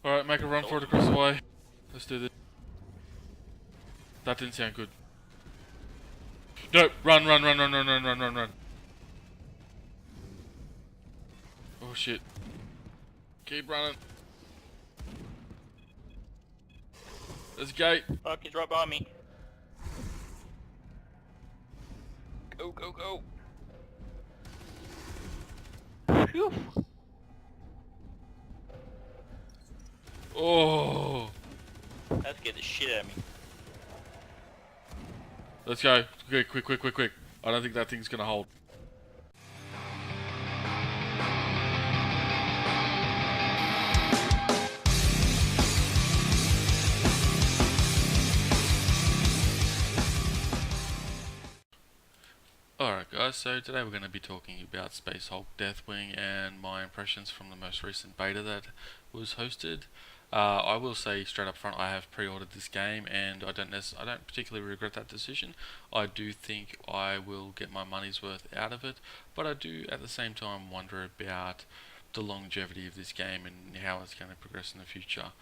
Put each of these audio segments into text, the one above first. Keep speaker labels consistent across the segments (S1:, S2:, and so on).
S1: Alright, make a run for it across the way. Let's do this. That didn't sound good. No, run, run, run, run, run, run, run, run, run. Oh shit. Keep running. There's a gate.
S2: Fuck, he's right behind me. Go, go, go. Phew.
S1: Oh.
S2: That scared the shit out of me.
S1: Let's go. Quick, quick, quick, quick, quick. I don't think that thing's gonna hold. Alright guys, so today we're going to be talking about Space Hulk Deathwing and my impressions from the most recent beta that was hosted. I will say straight up front, I have pre-ordered this game and I don't particularly regret that decision. I do think I will get my money's worth out of it, but I do at the same time wonder about the longevity of this game and how it's going to progress in the future.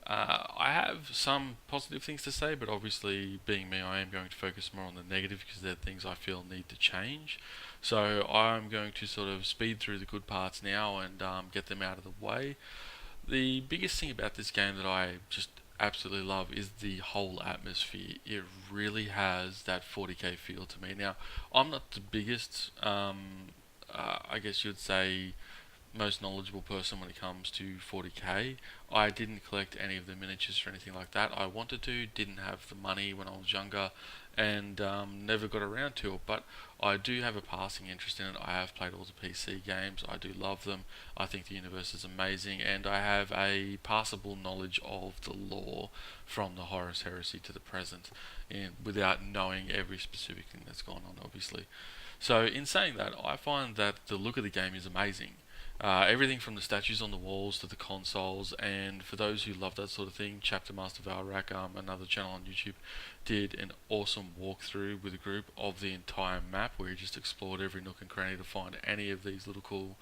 S1: I have some positive things to say, but obviously, being me, I am going to focus more on the negative because they're things I feel need to change. So I'm going to sort of speed through the good parts now and get them out of the way. The biggest thing about this game that I just absolutely love is the whole atmosphere. It really has that 40k feel to me. Now, I'm not the biggest, I guess you'd say, most knowledgeable person when it comes to 40k. I didn't collect any of the miniatures or anything like that. I wanted to, didn't have the money when I was younger, and never got around to it. But I do have a passing interest in it. I have played all the PC games. I do love them. I think the universe is amazing, and I have a passable knowledge of the lore from the Horus Heresy to the present, and without knowing every specific thing that's gone on, obviously. So, in saying that, I find that the look of the game is amazing. Everything from the statues on the walls to the consoles, and for those who love that sort of thing, Chapter Master Valrak, another channel on YouTube, did an awesome walkthrough with a group of the entire map where he just explored every nook and cranny to find any of these little cool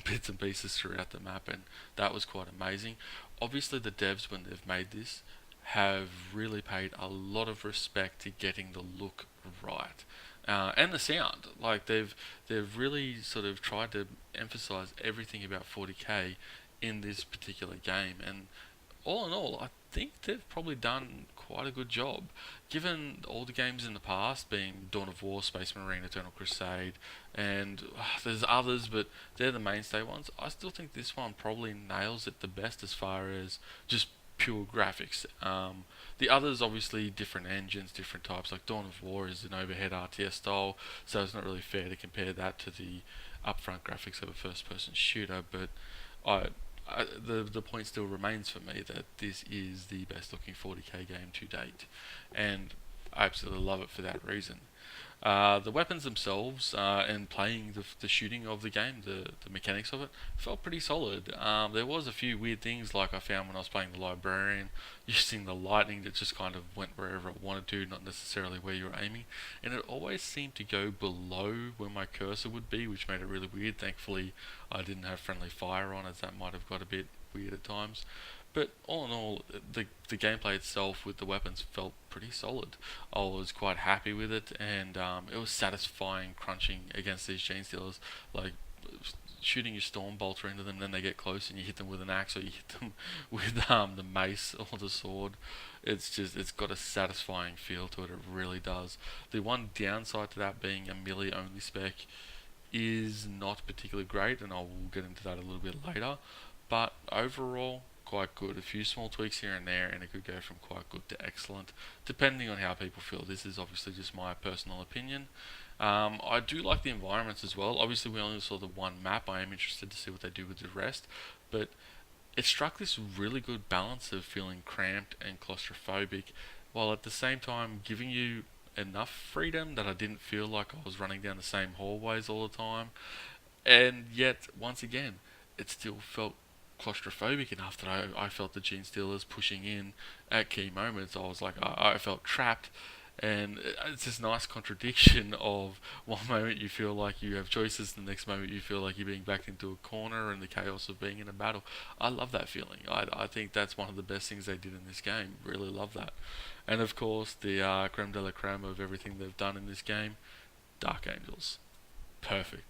S1: bits and pieces throughout the map, and that was quite amazing. Obviously, the devs, when they've made this, have really paid a lot of respect to getting the look right. And the sound. Like they've really sort of tried to emphasize everything about 40k in this particular game, and all in all, I think they've probably done quite a good job. Given all the games in the past, being Dawn of War, Space Marine, Eternal Crusade, and there's others, but they're the mainstay ones. I still think this one probably nails it the best as far as just pure graphics. The others, obviously, different engines, different types. Like Dawn of War is an overhead RTS style, so it's not really fair to compare that to the upfront graphics of a first-person shooter. But the point still remains for me that this is the best-looking 40k game to date, and I absolutely love it for that reason. The weapons themselves and playing the shooting of the game, the mechanics of it, felt pretty solid. There was a few weird things like I found when I was playing the librarian, using the lightning that just kind of went wherever it wanted to, not necessarily where you were aiming, and it always seemed to go below where my cursor would be, which made it really weird. Thankfully, I didn't have friendly fire on, as that might have got a bit weird at times. But all in all, the gameplay itself with the weapons felt pretty solid. I was quite happy with it, and it was satisfying crunching against these Gene Stealers, like shooting your Storm Bolter into them, then they get close and you hit them with an axe or you hit them with the mace or the sword. It's got a satisfying feel to it. It really does. The one downside to that being a melee only spec is not particularly great, and I will get into that a little bit later. But overall, quite good. A few small tweaks here and there, and it could go from quite good to excellent, depending on how people feel. This is obviously just my personal opinion. I do like the environments as well. Obviously, we only saw the one map. I am interested to see what they do with the rest, but it struck this really good balance of feeling cramped and claustrophobic, while at the same time giving you enough freedom that I didn't feel like I was running down the same hallways all the time. And yet, once again, it still felt claustrophobic enough that I felt the Gene Stealers pushing in at key moments. I was like, I felt trapped, And it's this nice contradiction of one moment you feel like you have choices, the next moment you feel like you're being backed into a corner and the chaos of being in a battle. I love that feeling. I think that's one of the best things they did in this game. Really love that. And of course, the creme de la creme of everything they've done in this game, Dark Angels. Perfect.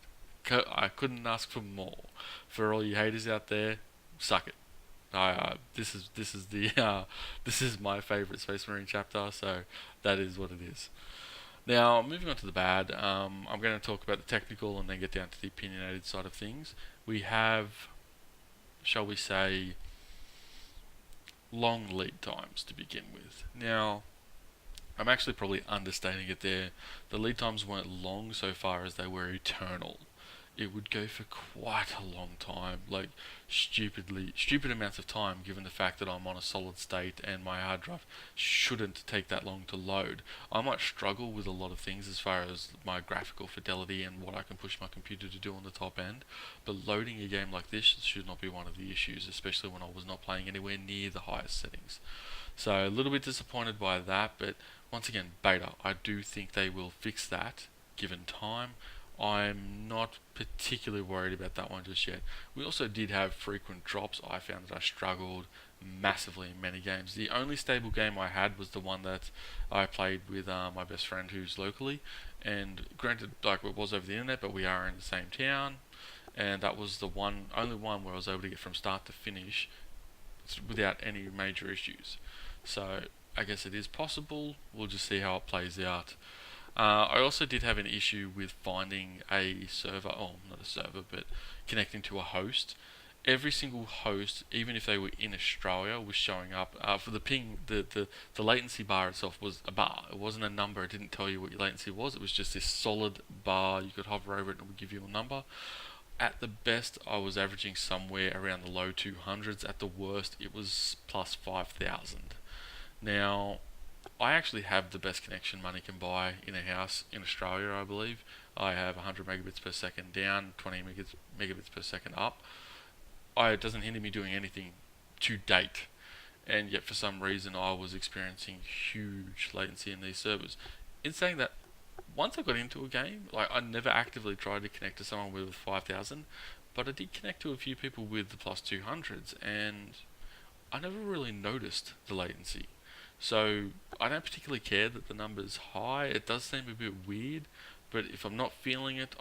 S1: I couldn't ask for more. For all you haters out there, suck it. This is the this is my favourite Space Marine chapter, so that is what it is. Now, moving on to the bad, I'm going to talk about the technical and then get down to the opinionated side of things. We have, shall we say, long lead times to begin with. Now, I'm actually probably understating it there. The lead times weren't long so far as they were eternal. It would go for quite a long time, like stupid amounts of time, given the fact that I'm on a solid state and my hard drive shouldn't take that long to load. I might struggle with a lot of things as far as my graphical fidelity and what I can push my computer to do on the top end, but loading a game like this should not be one of the issues, especially when I was not playing anywhere near the highest settings. So a little bit disappointed by that, but once again, beta. I do think they will fix that given time. I'm not particularly worried about that one just yet. We also did have frequent drops. I found that I struggled massively in many games. The only stable game I had was the one that I played with my best friend who's locally, and granted, like it was over the internet, but we are in the same town, and that was the only one where I was able to get from start to finish without any major issues. So I guess it is possible. We'll just see how it plays out. I also did have an issue with finding a server, oh, not a server, but connecting to a host. Every single host, even if they were in Australia, was showing up. For the ping, the latency bar itself was a bar. It wasn't a number. It didn't tell you what your latency was. It was just this solid bar. You could hover over it and it would give you a number. At the best, I was averaging somewhere around the low 200s. At the worst, it was plus 5,000. Now, I actually have the best connection money can buy in a house in Australia, I believe. I have 100 megabits per second down, 20 megabits per second up. It doesn't hinder me doing anything to date, and yet for some reason I was experiencing huge latency in these servers. In saying that, once I got into a game, like I never actively tried to connect to someone with 5,000, but I did connect to a few people with the plus 200s, and I never really noticed the latency. So I don't particularly care that the number's high. It does seem a bit weird, but if I'm not feeling it,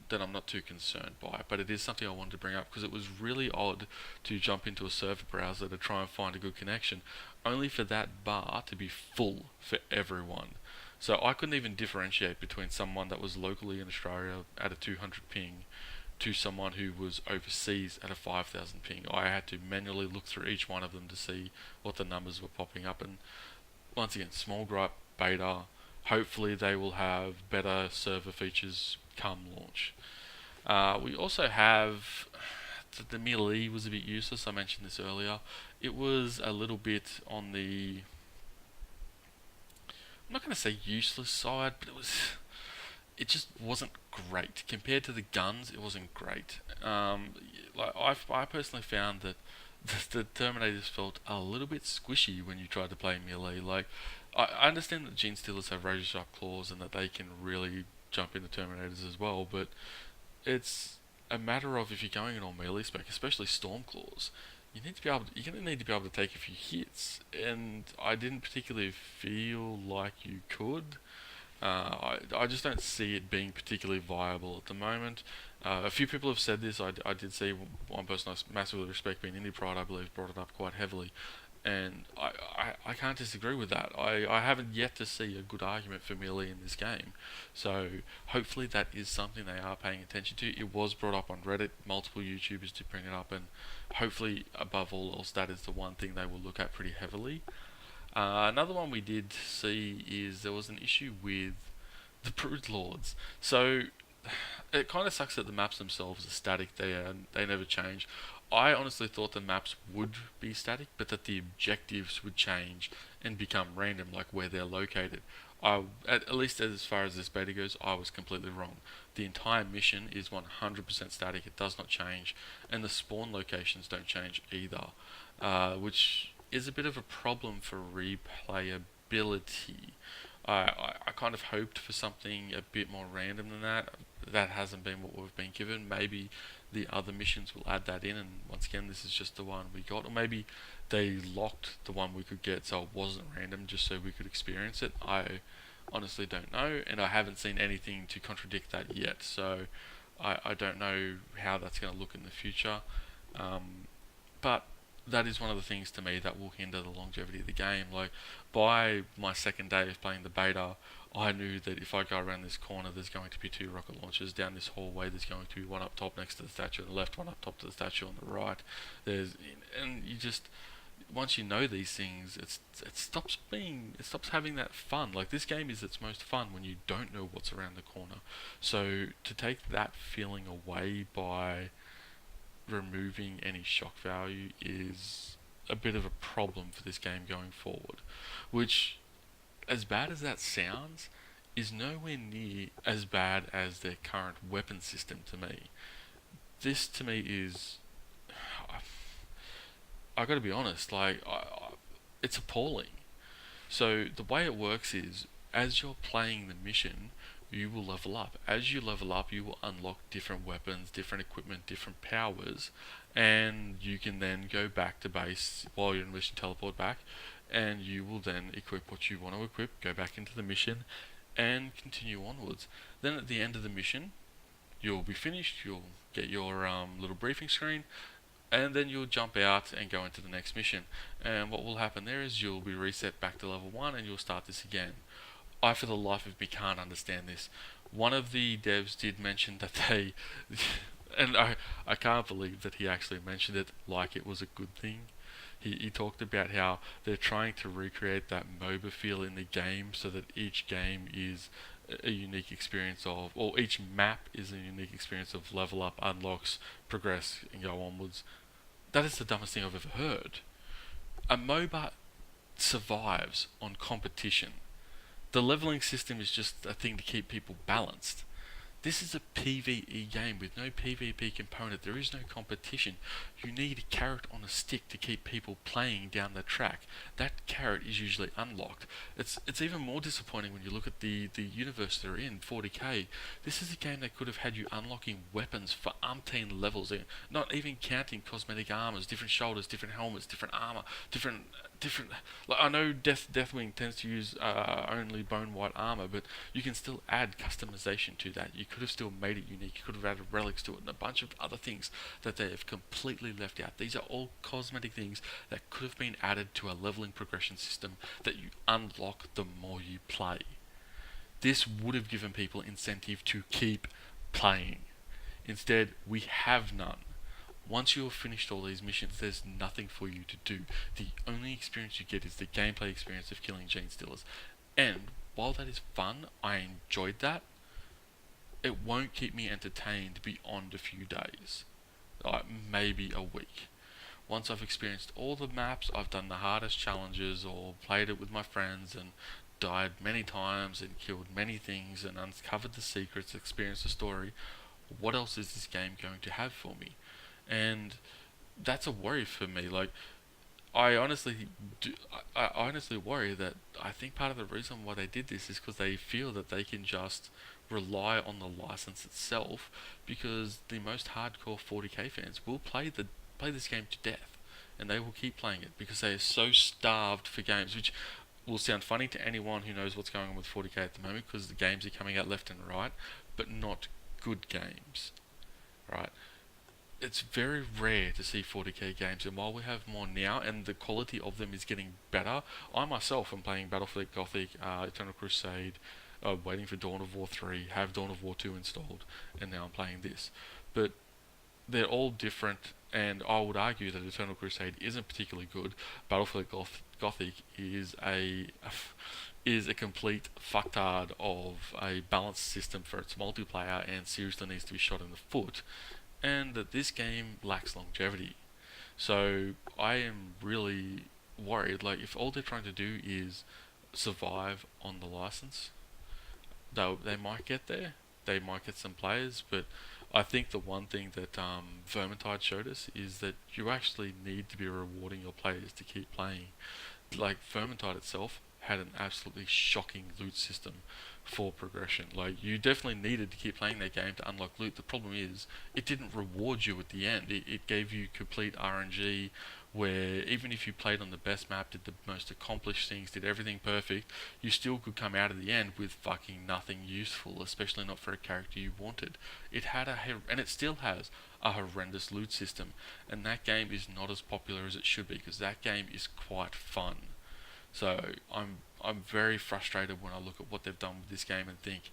S1: then I'm not too concerned by it. But it is something I wanted to bring up because it was really odd to jump into a server browser to try and find a good connection, only for that bar to be full for everyone. So I couldn't even differentiate between someone that was locally in Australia at a 200 ping to someone who was overseas at a 5,000 ping. I had to manually look through each one of them to see what the numbers were popping up. And once again, small gripe, beta. Hopefully they will have better server features come launch. We also have the melee was a bit useless. I mentioned this earlier. It was a little bit on the, I'm not going to say useless side, but it just wasn't great compared to the guns. It wasn't great. I personally found that the Terminators felt a little bit squishy when you tried to play melee. Like I understand that Gene Stealers have razor sharp claws and that they can really jump into Terminators as well, but it's a matter of if you're going in on melee spec, especially Stormclaws, you're gonna need to be able to take a few hits, and I didn't particularly feel like you could. I just don't see it being particularly viable at the moment. A few people have said this. I did see one person I massively respect, being Indie Pride, I believe, brought it up quite heavily, and I can't disagree with that. I haven't yet to see a good argument for melee in this game, so hopefully that is something they are paying attention to. It was brought up on Reddit, multiple YouTubers did bring it up, and hopefully above all else that is the one thing they will look at pretty heavily. Another one we did see is there was an issue with the Brood Lords. So it kind of sucks that the maps themselves are static. They never change. I honestly thought the maps would be static, but that the objectives would change and become random, like where they're located. At least as far as this beta goes, I was completely wrong. The entire mission is 100% static. It does not change, and the spawn locations don't change either, which is a bit of a problem for replayability. I kind of hoped for something a bit more random than that. That hasn't been what we've been given. Maybe the other missions will add that in, and once again, this is just the one we got. Or maybe they locked the one we could get so it wasn't random, just so we could experience it. I honestly don't know, and I haven't seen anything to contradict that yet. So I don't know how that's going to look in the future. But that is one of the things to me that will hinder the longevity of the game. Like, by my second day of playing the beta, I knew that if I go around this corner, there's going to be two rocket launchers. Down this hallway, there's going to be one up top next to the statue on the left, one up top to the statue on the right. And you just, once you know these things, it stops having that fun. Like, this game is its most fun when you don't know what's around the corner. So to take that feeling away by removing any shock value is a bit of a problem for this game going forward. Which, as bad as that sounds, is nowhere near as bad as their current weapon system to me. This to me is, I gotta be honest, it's appalling. So the way it works is, as you're playing the mission, you will level up. As you level up, you will unlock different weapons, different equipment, different powers, and you can then go back to base while you're in mission, teleport back, and you will then equip what you want to equip, go back into the mission, and continue onwards. Then at the end of the mission, you'll be finished, you'll get your little briefing screen, and then you'll jump out and go into the next mission. And what will happen there is you'll be reset back to level 1 and you'll start this again. I, for the life of me, can't understand this. One of the devs did mention that they, and I can't believe that he actually mentioned it like it was a good thing. He talked about how they're trying to recreate that MOBA feel in the game so that each game is a unique experience of, or each map is a unique experience of level up, unlocks, progress, and go onwards. That is the dumbest thing I've ever heard. A MOBA survives on competition. The leveling system is just a thing to keep people balanced. This is a PvE game with no PvP component. There is no competition. You need a carrot on a stick to keep people playing down the track. That carrot is usually unlocked. It's even more disappointing when you look at the universe they're in, 40k. This is a game that could have had you unlocking weapons for umpteen levels, not even counting cosmetic armors, different shoulders, different helmets, different armor, different. Like, I know Deathwing tends to use only bone white armor, but you can still add customization to that. You could have still made it unique. You could have added relics to it and a bunch of other things that they have completely left out. These are all cosmetic things that could have been added to a leveling progression system that you unlock the more you play. This would have given people incentive to keep playing. Instead, we have none. Once you have finished all these missions, there's nothing for you to do. The only experience you get is the gameplay experience of killing gene stealers. And while that is fun, I enjoyed that, it won't keep me entertained beyond a few days. Like, maybe a week. Once I've experienced all the maps, I've done the hardest challenges or played it with my friends and died many times and killed many things and uncovered the secrets, experienced the story, what else is this game going to have for me? And that's a worry for me. Like, I honestly do, I honestly worry that I think part of the reason why they did this is because they feel that they can just rely on the license itself, because the most hardcore 40k fans will play this game to death, and they will keep playing it because they are so starved for games, which will sound funny to anyone who knows what's going on with 40k at the moment, because the games are coming out left and right, but not good games, right? It's very rare to see 40k games, and while we have more now and the quality of them is getting better, I myself am playing Battlefield Gothic, Eternal Crusade, waiting for Dawn of War 3, have Dawn of War 2 installed, and now I'm playing this. But they're all different, and I would argue that Eternal Crusade isn't particularly good. Battlefield Gothic is a complete fucktard of a balanced system for its multiplayer and seriously needs to be shot in the foot, and that this game lacks longevity. So I am really worried. Like, if all they're trying to do is survive on the license, they might get there. They might get some players, but I think the one thing that Vermintide showed us is that you actually need to be rewarding your players to keep playing. Like, Vermintide itself had an absolutely shocking loot system for progression. Like, you definitely needed to keep playing that game to unlock loot. The problem is, it didn't reward you at the end. It gave you complete RNG, where even if you played on the best map, did the most accomplished things, did everything perfect, you still could come out of the end with fucking nothing useful, especially not for a character you wanted. It had and it still has a horrendous loot system, and that game is not as popular as it should be, because that game is quite fun. So I'm very frustrated when I look at what they've done with this game and think,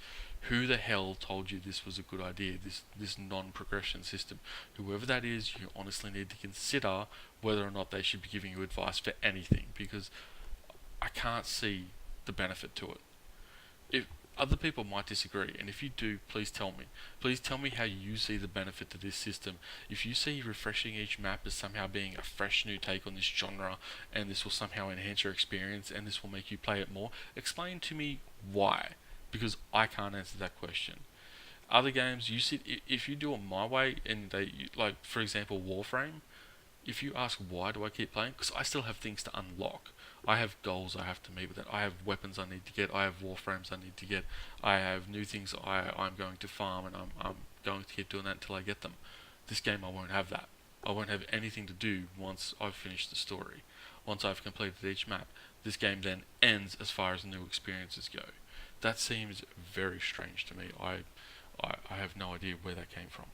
S1: who the hell told you this was a good idea? This non-progression system. Whoever that is, you honestly need to consider whether or not they should be giving you advice for anything, because I can't see the benefit to it. If other people might disagree, and if you do, please tell me. Please tell me how you see the benefit to this system. If you see refreshing each map as somehow being a fresh new take on this genre, and this will somehow enhance your experience, and this will make you play it more, explain to me why. Because I can't answer that question. Other games, if you do it my way, and like, for example, Warframe, if you ask why do I keep playing, because I still have things to unlock. I have goals I have to meet with it. I have weapons I need to get. I have warframes I need to get. I have new things I'm going to farm, and I'm going to keep doing that until I get them. This game I won't have that. I won't have anything to do once I've finished the story. Once I've completed each map. This game then ends as far as new experiences go. That seems very strange to me. I have no idea where that came from.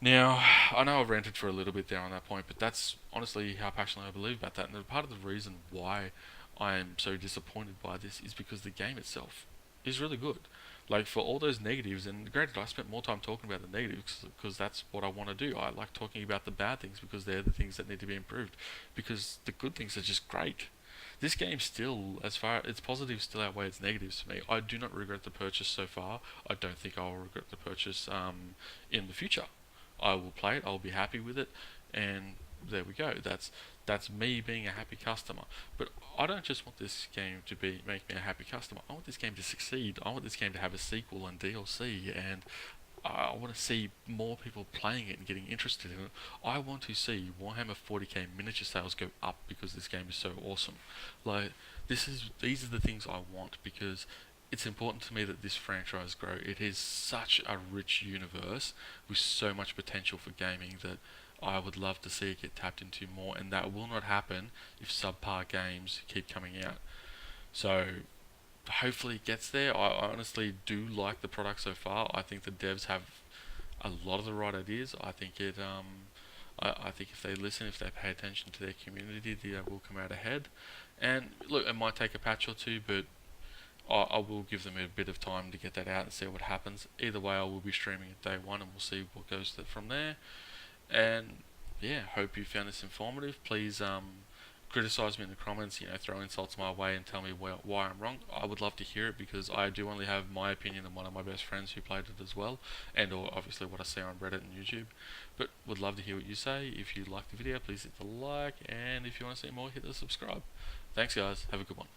S1: Now, I know I've ranted for a little bit there on that point, but that's honestly how passionately I believe about that. And part of the reason why I am so disappointed by this is because the game itself is really good. Like, for all those negatives, and granted, I spent more time talking about the negatives because that's what I want to do. I like talking about the bad things because they're the things that need to be improved. Because the good things are just great. This game still, as far its positives still outweigh its negatives for me. I do not regret the purchase so far. I don't think I will regret the purchase in the future. I will play it. I'll be happy with it, and there we go. That's me being a happy customer. But I don't just want this game to make me a happy customer. I want this game to succeed. I want this game to have a sequel and DLC, and I want to see more people playing it and getting interested in it. I want to see Warhammer 40k miniature sales go up because this game is so awesome. Like, these are the things I want, because it's important to me that this franchise grow. It is such a rich universe with so much potential for gaming that I would love to see it get tapped into more, and that will not happen if subpar games keep coming out. So hopefully it gets there. I honestly do like the product so far. I think the devs have a lot of the right ideas. I think I think if they listen, if they pay attention to their community, they will come out ahead. And look, it might take a patch or two, but I will give them a bit of time to get that out and see what happens. Either way, I will be streaming it day one, and we'll see what goes from there. And yeah, hope you found this informative. Please criticize me in the comments, throw insults my way and tell me why I'm wrong. I would love to hear it, because I do only have my opinion and one of my best friends who played it as well, and or obviously what I see on Reddit and YouTube. But would love to hear what you say. If you like the video, please hit the like, and if you want to see more, hit the subscribe. Thanks guys, have a good one.